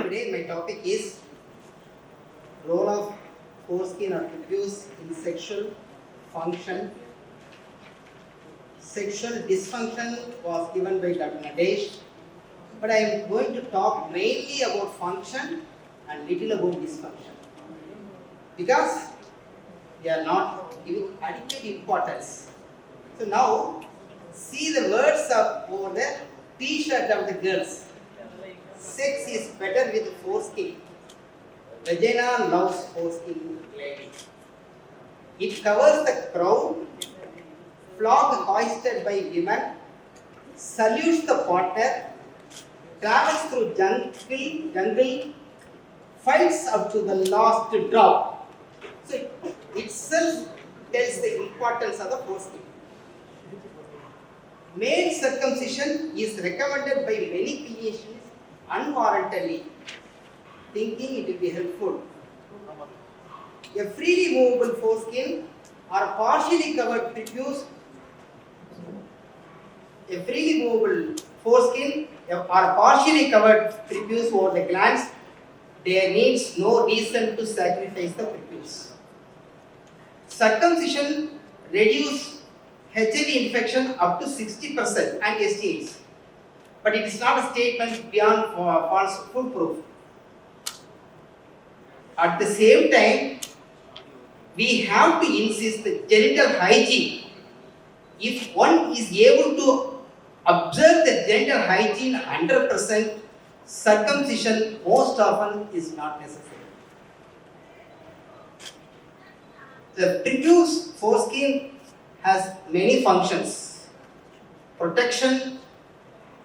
Today my topic is role of foreskin or prepuce in sexual function. Sexual dysfunction was given by Dr. Nadesh, but I am going to talk mainly about function and little about dysfunction because they are not giving adequate importance. So now see the words of over the T-shirt of the girls. Sex is better with foreskin. Vagina loves foreskin lady. It covers the crown, flag hoisted by women, salutes the partner, travels through jungle, fights up to the last drop. So it itself tells the importance of the foreskin. Male circumcision is recommended by many clinicians unwarrantedly, thinking it will be helpful. A freely movable foreskin or partially covered prepuce, a freely movable foreskin or partially covered prepuce over the glands, there needs no reason to sacrifice the prepuce. Circumcision reduces HIV infection up to 60% and STIs. But it is not a statement beyond false foolproof. At the same time, we have to insist the genital hygiene. If one is able to observe the genital hygiene 100%, circumcision most often is not necessary. The prepuce foreskin has many functions: protection,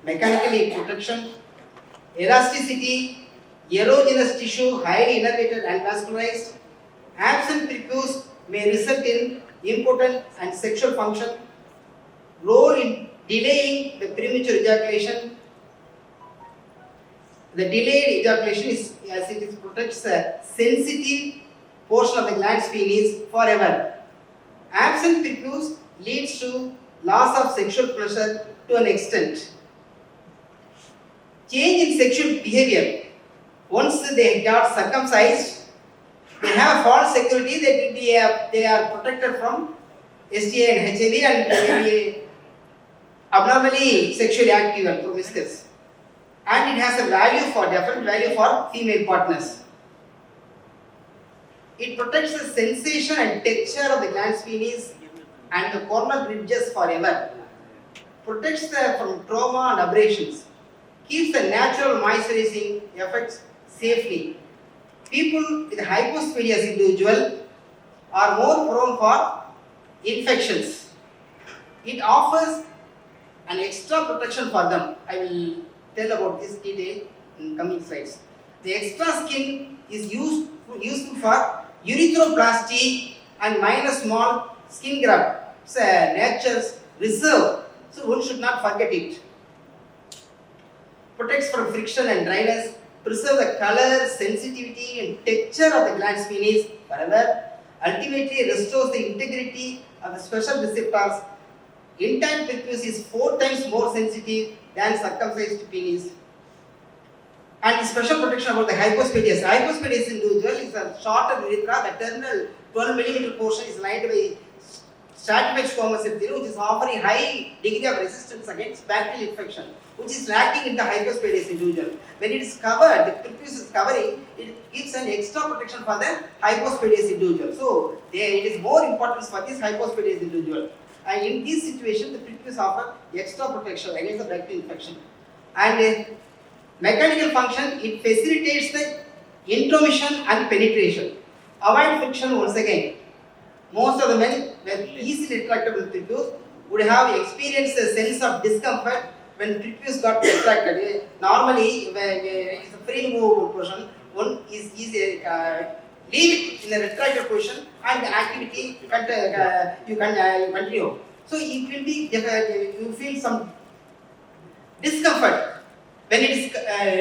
mechanically protection, elasticity, erogenous tissue highly innervated and vascularized. Absent prepuce may result in impotent and sexual function, role in delaying the premature ejaculation. The delayed ejaculation is as it protects a sensitive portion of the glans penis forever. Absent prepuce leads to loss of sexual pleasure to an extent. Change in sexual behavior. Once they got circumcised, they have false security that they are protected from STI and HIV and they will be abnormally sexually active and promiscuous. And it has a different value for female partners. It protects the sensation and texture of the glans penis and the corner ridges forever. Protects from trauma and abrasions. Keeps the natural moisturizing effects safely. People with hypospadias individual are more prone for infections. It offers an extra protection for them. I will tell about this detail in coming slides. The extra skin is useful for urethroplasty and minor small skin graft. It's nature's reserve, so one should not forget it. Protects from friction and dryness, preserve the color, sensitivity and texture of the glans penis forever, ultimately restores the integrity of the special receptors. Intact prepuce is 4 times more sensitive than circumcised penis. And the special protection about the hypospadias. Hypospadias individual is a shorter urethra. The terminal 12 mm portion is lined by stratified squamous epithelium, which is offering high degree of resistance against bacterial infection, which is lacking in the hypospadias individual. When it is covered, the prepuce is covering, it gives an extra protection for the hypospadias individual. So, it is more important for this hypospadias individual. And in this situation, the prepuce offers extra protection against the bacterial infection. And mechanical function, it facilitates the intromission and penetration. Avoid friction once again. Most of the men with easily retractable prepuce would have experienced a sense of discomfort when prepuce got retracted. Normally, when it's a free movable portion, one is easy, leave it in a retracted position and the activity you continue. So it will be, you feel some discomfort when it is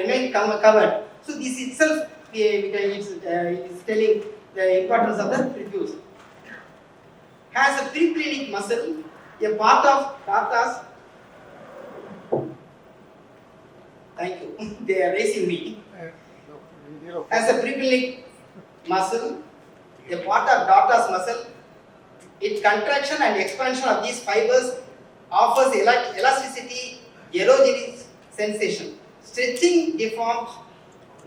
remain covered. So this itself is telling the importance of the prepuce. Has a preclinic muscle, a part of tartas. Thank you. They are raising me. has a prebilic muscle, a part of dartos muscle. Its contraction and expansion of these fibers offers elasticity, erogenous sensation. Stretching deforms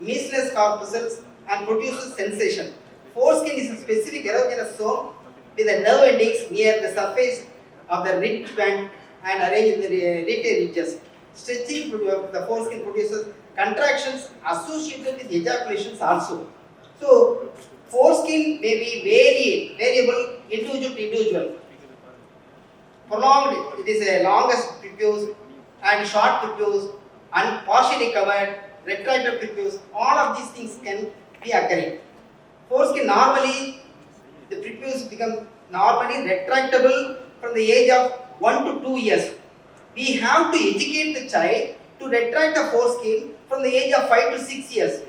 mucinous corpuscles and produces sensation. Foreskin is a specific erogenous zone with the nerve endings near the surface of the ridge band and arranged in the rete ridges. Stretching of the foreskin produces contractions associated with ejaculations also. So, foreskin may be variable individual to individual. Prolonged, it is a longest prepuce and short prepuce and partially covered, retracted prepuce. All of these things can be occurring. Foreskin normally, the prepuce become normally retractable from the age of 1 to 2 years. We have to educate the child to retract the foreskin from the age of 5 to 6 years.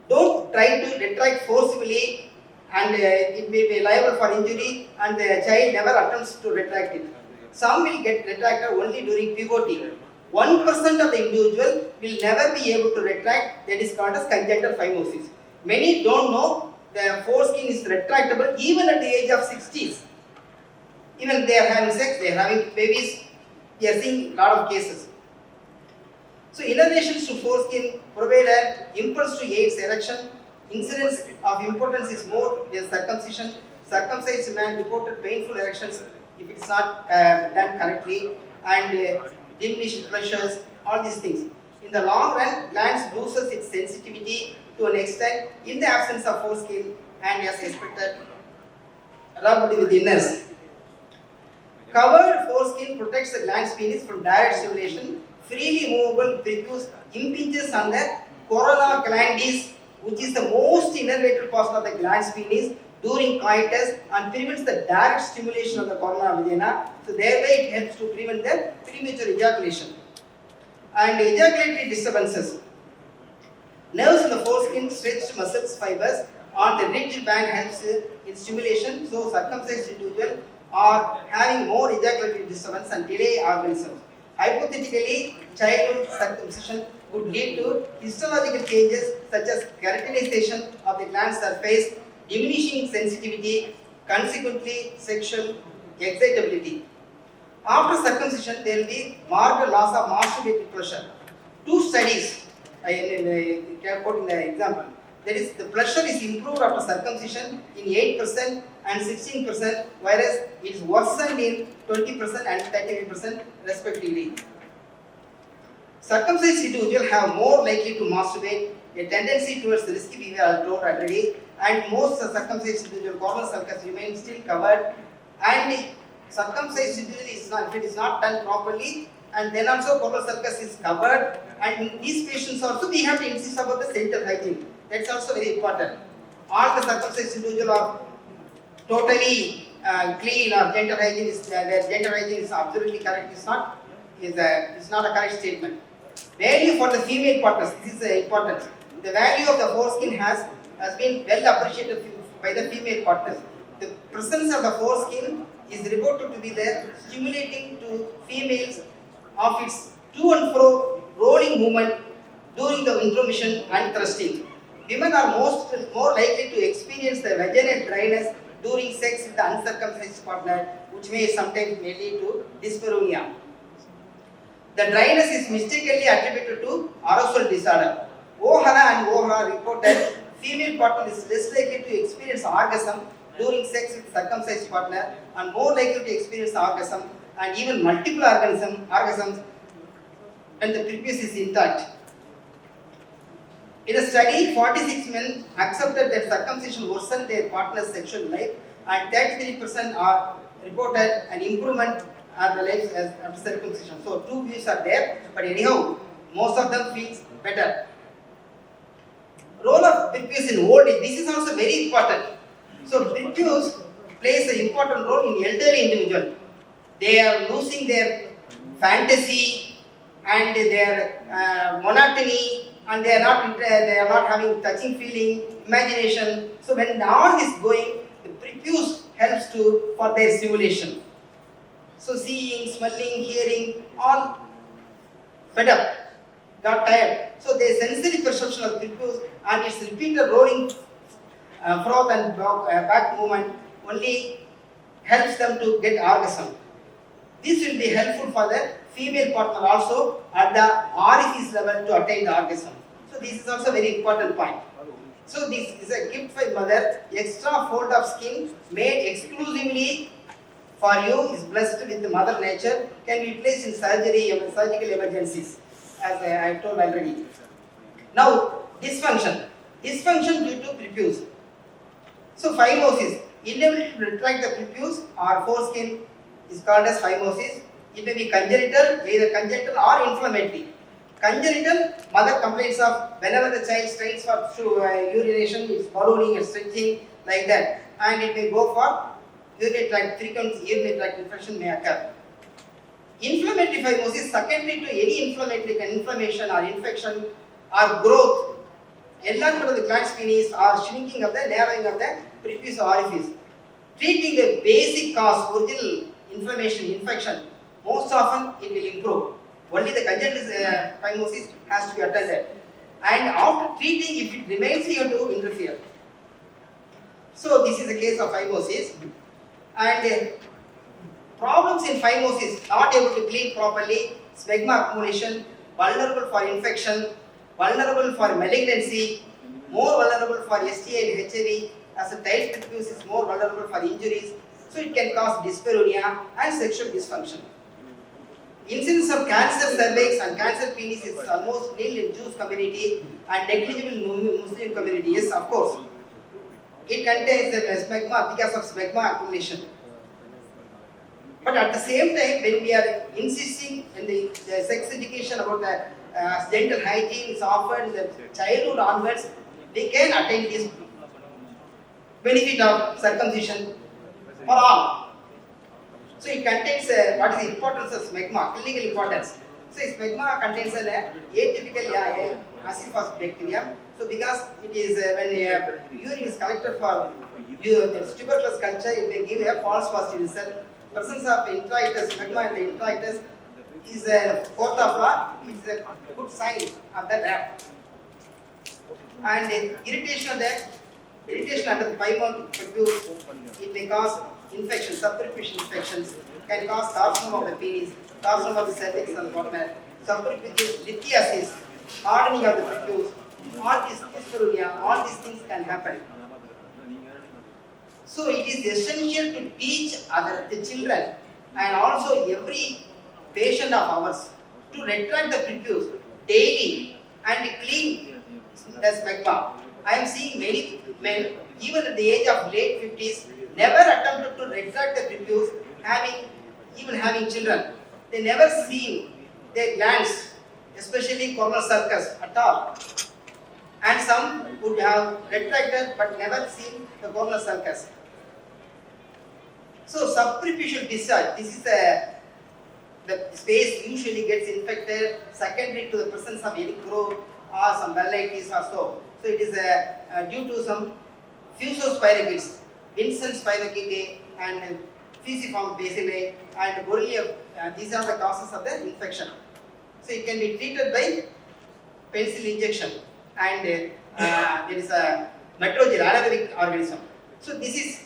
Don't try to retract forcefully and it may be liable for injury and the child never attempts to retract it. Some will get retracted only during puberty. 1% of the individual will never be able to retract, that is called as congenital phimosis. Many don't know the foreskin is retractable even at the age of 60s. Even they are having sex, they are having babies, we are seeing a lot of cases. So innervations to foreskin provide an impulse to aids erection. Incidence of importance is more than circumcision. Circumcised man reported painful erections if it is not done correctly and diminished pressures, all these things. In the long run, glands loses its sensitivity to an extent in the absence of foreskin and as expected, rubbed with inners. Covered foreskin protects the glans penis from direct stimulation. Freely movable prepuce impinges on the corona glandis, which is the most innervated part of the glans penis during coitus and prevents the direct stimulation of the corona vagina. So thereby it helps to prevent the premature ejaculation. And ejaculatory disturbances. Nerves in the foreskin stretched muscles fibers on the ridge band helps in stimulation. So circumcised individual are having more ejaculatory disturbance and delay organisms. Hypothetically, childhood circumcision would lead to histological changes such as keratinization of the gland surface, diminishing sensitivity, consequently sexual excitability. After circumcision, there will be marked loss of masturbatory pleasure. Two studies, I quote in the example, that is, the pleasure is improved after circumcision in 8% and 16%, whereas it is worsened in 20% and 38% respectively. Circumcised individuals have more likely to masturbate, a tendency towards risky behavior as told already, and most circumcised individual cornal sulcus remain still covered, and circumcised individual is not, if it is not done properly, and then also cornal sulcus is covered, and in these patients also we have to insist about the center hygiene. That's also very important. All the circumcised individuals are totally clean or gender hygiene is their gender hygiene is absolutely correct. It's not a correct statement. Value for the female partners. This is important. The value of the foreskin has been well appreciated by the female partners. The presence of the foreskin is reported to be there, stimulating to females of its to and fro rolling movement during the intromission and thrusting. Women are more likely to experience the vaginal dryness during sex with the uncircumcised partner, which may sometimes lead to dyspareunia. The dryness is mistakenly attributed to arousal disorder. O'Hara and O'Hara reported female partner is less likely to experience orgasm during sex with circumcised partner and more likely to experience orgasm and even multiple orgasms when the prepuce is intact. In a study, 46 men accepted that circumcision worsened their partner's sexual life and 33% are reported an improvement of the life after circumcision. So two views are there, but anyhow, most of them feels better. Role of prepuce in old age, this is also very important. So prepuce plays an important role in elderly individual. They are losing their fantasy and their monotony, and they are not having touching feeling, imagination. So when all is going, the prepuce helps for their stimulation. So seeing, smelling, hearing, all fed up, got tired. So the sensory perception of prepuce and its repeated rolling froth and back movement only helps them to get orgasm. This will be helpful for the female partner also at the orifice level to attain the orgasm. So this is also a very important point. So this is a gift for mother. Extra fold of skin made exclusively for you is blessed with the mother nature. Can be placed in surgical emergencies, as I have told already. Now dysfunction. Dysfunction due to prepuce. So phimosis, inability to retract the prepuce or foreskin is called as phimosis. It may be congenital, either congenital or inflammatory. Congenital, mother complains of whenever the child strains for urination, it's ballooning and stretching like that, and it may go for urinary tract, frequent urinary tract infection may occur. Inflammatory phimosis, secondary to any inflammation or infection or growth, enlargement of the glans penis or shrinking of the narrowing of the prepuce orifice. Treating the basic cause, original inflammation, infection, most often it will improve. Only the congenital phimosis has to be attended. And after treating, if it remains here to interfere. So this is a case of phimosis. And problems in phimosis, not able to clean properly, smegma accumulation, vulnerable for infection, vulnerable for malignancy, more vulnerable for STI and HIV, as a tight prepuce is more vulnerable for injuries. So it can cause dyspareunia and sexual dysfunction. Incidence of cancer cervix and cancer penis is almost nil in Jewish community and negligible in Muslim community. Yes, of course. It contains the smegma because of smegma accumulation. But at the same time, when we are insisting in the sex education about the genital hygiene is offered in the childhood onwards, they can attain this benefit of circumcision for all. So it contains what is the importance of smegma, clinical importance. So smegma contains an atypical acid-fast bacteria. So because it is when urine is collected for tuberculous culture, it may give a false positive result. Presence of introitus, smegma in the introitus is a court of law. It is a good sign of that. And irritation under the prepuce, it may cause infections, subprepuce infections, can cause carcinoma of the penis, carcinoma of the cervix and the bottom, subprepuce lithiasis, hardening of the prepuce, all these dyspareunia, all these things can happen. So it is essential to teach the children and also every patient of ours to retract the prepuce daily and clean the smegma. I am seeing many men, even at the age of late 50s, never attempted to retract the prepuce, having children. They never seen their glands, especially coronal sulcus, at all. And some would have retracted but never seen the coronal sulcus. So subpreputial discharge, this is the space usually gets infected secondary to the presence of any growth or some vellitis or so. So it is due to some fusospirates, Vincent spirochete and fusiform bacilli and borrelia. These are the causes of the infection. So it can be treated by penicillin injection and there is a metrogel anaerobic organism. So this is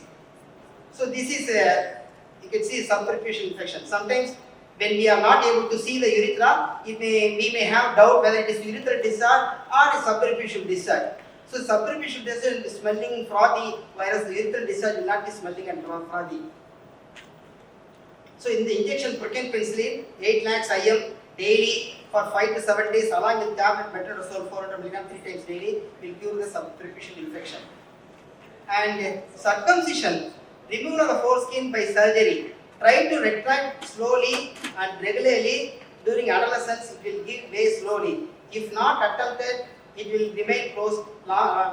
you can see subprepucial infection. Sometimes when we are not able to see the urethra, we may have doubt whether it is urethral discharge or a subprepucial discharge. So subprepucial discharge is smelling frothy, whereas the urethral discharge will not be smelling and frothy. So in the injection protein penicillin, 8 lakhs IM daily for 5 to 7 days along with tablet metronidazole 400 mg 3 times daily will cure the subprepucial infection. And circumcision, removal of the foreskin by surgery. Try to retract slowly and regularly during adolescence. It will give way slowly. If not attempted, it will remain closed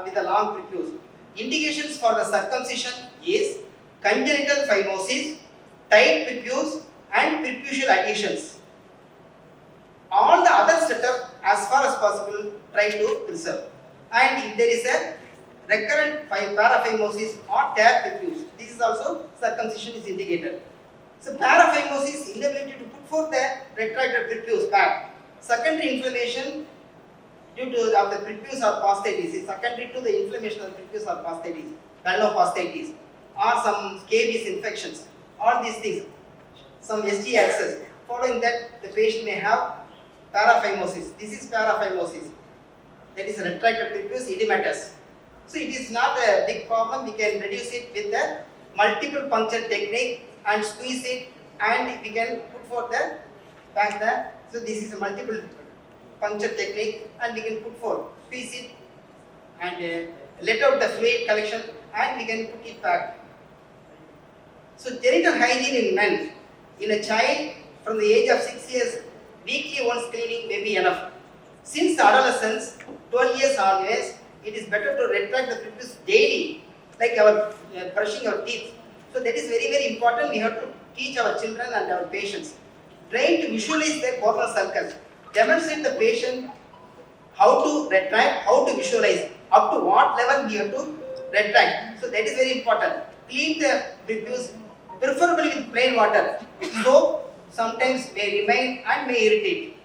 with a long prepuce. Indications for the circumcision is congenital phimosis, tight prepuce, and prepucial adhesions. All the other setup, as far as possible, try to preserve. And if there is a recurrent paraphimosis or tear prepuce, this is also circumcision is indicated. So paraphimosis, inability to put forth the retracted prepuce back. Secondary inflammation due to the prepuce or prostatitis, is secondary to the inflammation of the prepuce or prostatitis, prostatitis, or some scabies infections, all these things, some ST access. Following that, the patient may have paraphimosis. This is paraphimosis. That is retracted prepuce edematous. So it is not a big problem. We can reduce it with the multiple puncture technique and squeeze it, and we can put for the back there. So this is a multiple puncture technique, and we can put for squeeze it and let out the fluid collection, and we can put it back. So genital hygiene in men, in a child from the age of 6 years, weekly once cleaning may be enough. Since adolescence, 12 years onwards, it is better to retract the prepuce daily, like our brushing our teeth. So that is very, very important. We have to teach our children and our patients. Train to visualize their corner circles. Demonstrate the patient how to retract, how to visualize, up to what level we have to retract. So that is very important. Clean the prepuce, preferably with plain water. Soap sometimes may remain and may irritate.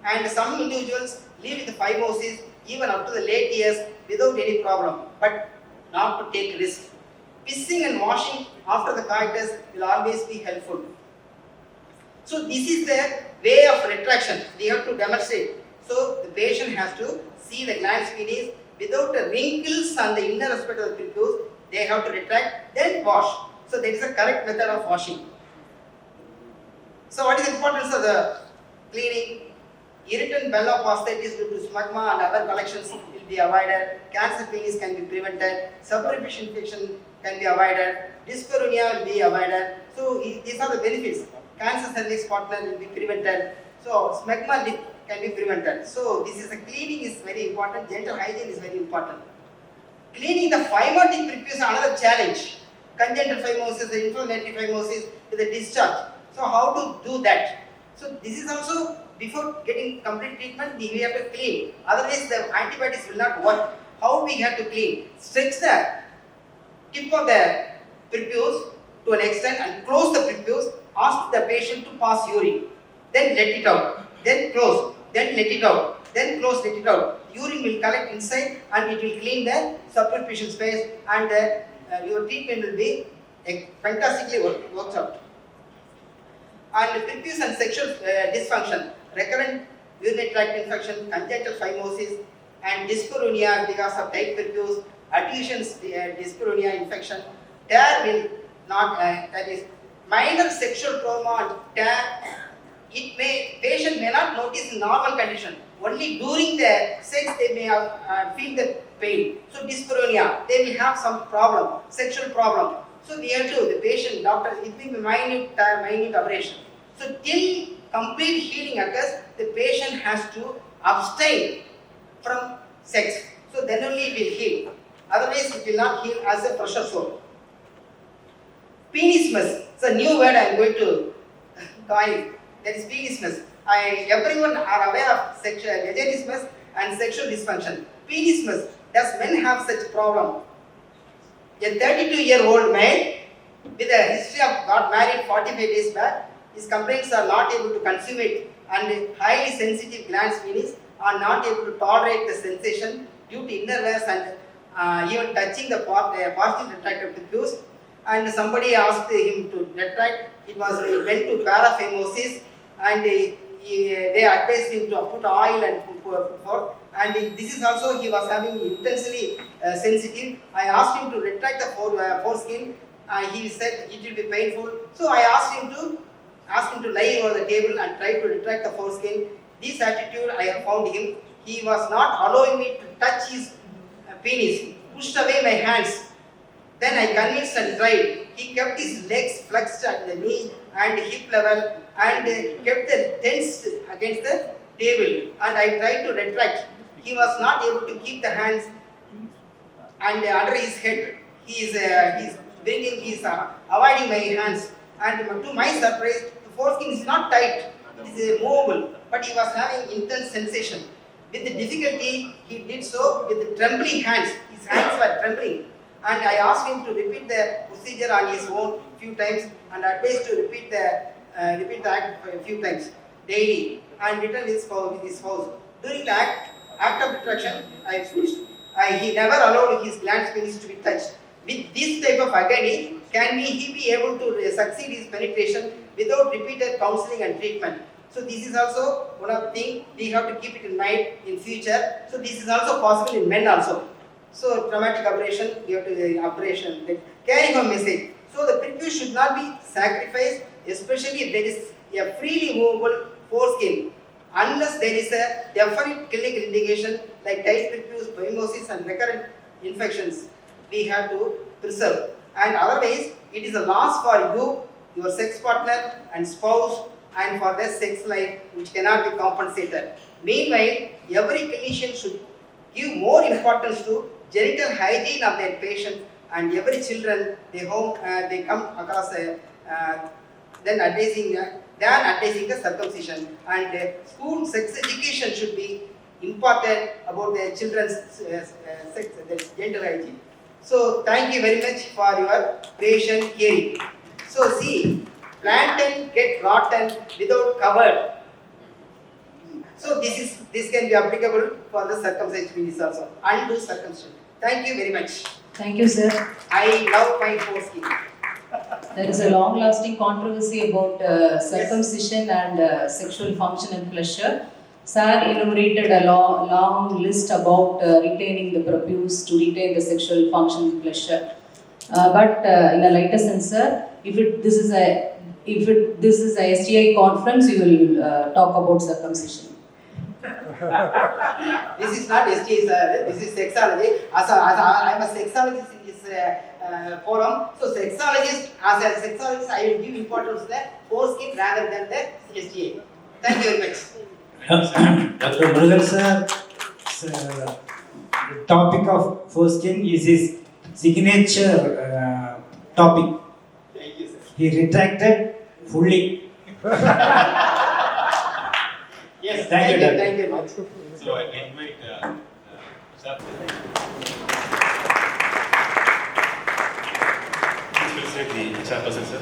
And some individuals live with phimosis even up to the late years without any problem, but not to take risk. Pissing and washing after the coitus will always be helpful. So this is the way of retraction. We have to demonstrate. So the patient has to see the gland penis without the wrinkles on the inner aspect of the prepuce. They have to retract, then wash. So that is the correct method of washing. So what is the importance of the cleaning? Irritant prostatitis due to smegma and other collections will be avoided. Cancer penis can be prevented. Subprepuce infection can be avoided. Dyspareunia will be avoided. So these are the benefits. Cancer cervix partner will be prevented. So smegma can be prevented. So this is the cleaning is very important. Genital hygiene is very important. Cleaning the phimotic prepuce is another challenge. Congenital phimosis, the inflammatory phimosis with the discharge. So how to do that? So this is also, before getting complete treatment, we have to clean. Otherwise the antibiotics will not work. How we have to clean? Stretch the tip of the prepuce to an extent and close the prepuce. Ask the patient to pass urine. Then let it out. Then close. Then let it out. Then close, let it out. Urine will collect inside and it will clean the subperfusion space, and your treatment will be fantastically worked out. And prepuce and sexual dysfunction, recurrent urinary tract infection, congenital phimosis, and dyspareunia because of tight prepuce, adhesions, dyspareunia infection, tear will not, that is minor sexual trauma and tear. Patient may not notice normal condition. Only during the sex they may feel the pain. So dyspareunia, they will have some problem, sexual problem. So we have to, the patient, doctor, it will be minute abrasion. So till complete healing occurs, the patient has to abstain from sex. So then only it will heal. Otherwise it will not heal as a pressure sore. Penismus, it's a new word I am going to coin. That is penismus. Everyone are aware of sexual vaginismus and sexual dysfunction. Penismus, does men have such problem? A 32-year-old man with a history of got married 45 days back, his complaints are not able to consummate, and highly sensitive glands penis are not able to tolerate the sensation due to innervaries and even touching the partially retracted prepuce. And somebody asked him to retract. He went to paraphimosis, and they advised him to put oil and put forth. And this is also, he was having intensely sensitive. I asked him to retract the foreskin. He said it will be painful. So I asked him to lie over the table and try to retract the foreskin. This attitude I have found him. He was not allowing me to touch his penis. He pushed away my hands. Then I convinced and tried. He kept his legs flexed at the knee and hip level and kept the tense against the table. And I tried to retract. He was not able to keep the hands and under his head. He is avoiding my hands. And to my surprise, the foreskin is not tight. It is movable. But he was having intense sensation. With the difficulty, he did so with the trembling hands. His hands were trembling. And I asked him to repeat the procedure on his own few times, and advised to repeat the act a few times daily, and return his spouse. During the act, Act of retraction, I finished. He never allowed his glands penis to be touched. With this type of agony, can he be able to succeed his penetration without repeated counseling and treatment? So this is also one of the things we have to keep it in mind in future. So this is also possible in men also. So traumatic operation, you have to operation, carrying a message. So the prepuce should not be sacrificed, especially if there is a freely movable foreskin, unless there is a definite clinical indication like tight prepuce, phimosis and recurrent infections. We have to preserve, and otherwise it is a loss for you, your sex partner and spouse, and for their sex life, which cannot be compensated. Meanwhile, every clinician should give more importance to genital hygiene of their patient, and every children they come across then advising the circumcision, and school sex education should be important about the children's sex, their genital hygiene. So thank you very much for your patient hearing. So see, plantain get rotten without cover. So this can be applicable for the circumcised penis also. Undo circumcision. Thank you very much. Thank you, sir. I love my foreskin. There is a long-lasting controversy about circumcision and sexual function and pleasure. Sir enumerated a long list about retaining the prepuce to retain the sexual function and pleasure. But in a lighter sense, sir, if this is a STI conference, you will talk about circumcision. This is not STI, sir. This is sexology. I am a sexologist in this forum. So sexologist, as a sexologist, I will give importance to the foreskin rather than the STI. Thank you very much. Dr. Murugan sir, the topic of foreskin is his signature topic. Thank you, sir. He retracted fully. Yes, thank you. Thank you very much. So I invite sir. Please present the chairperson, sir.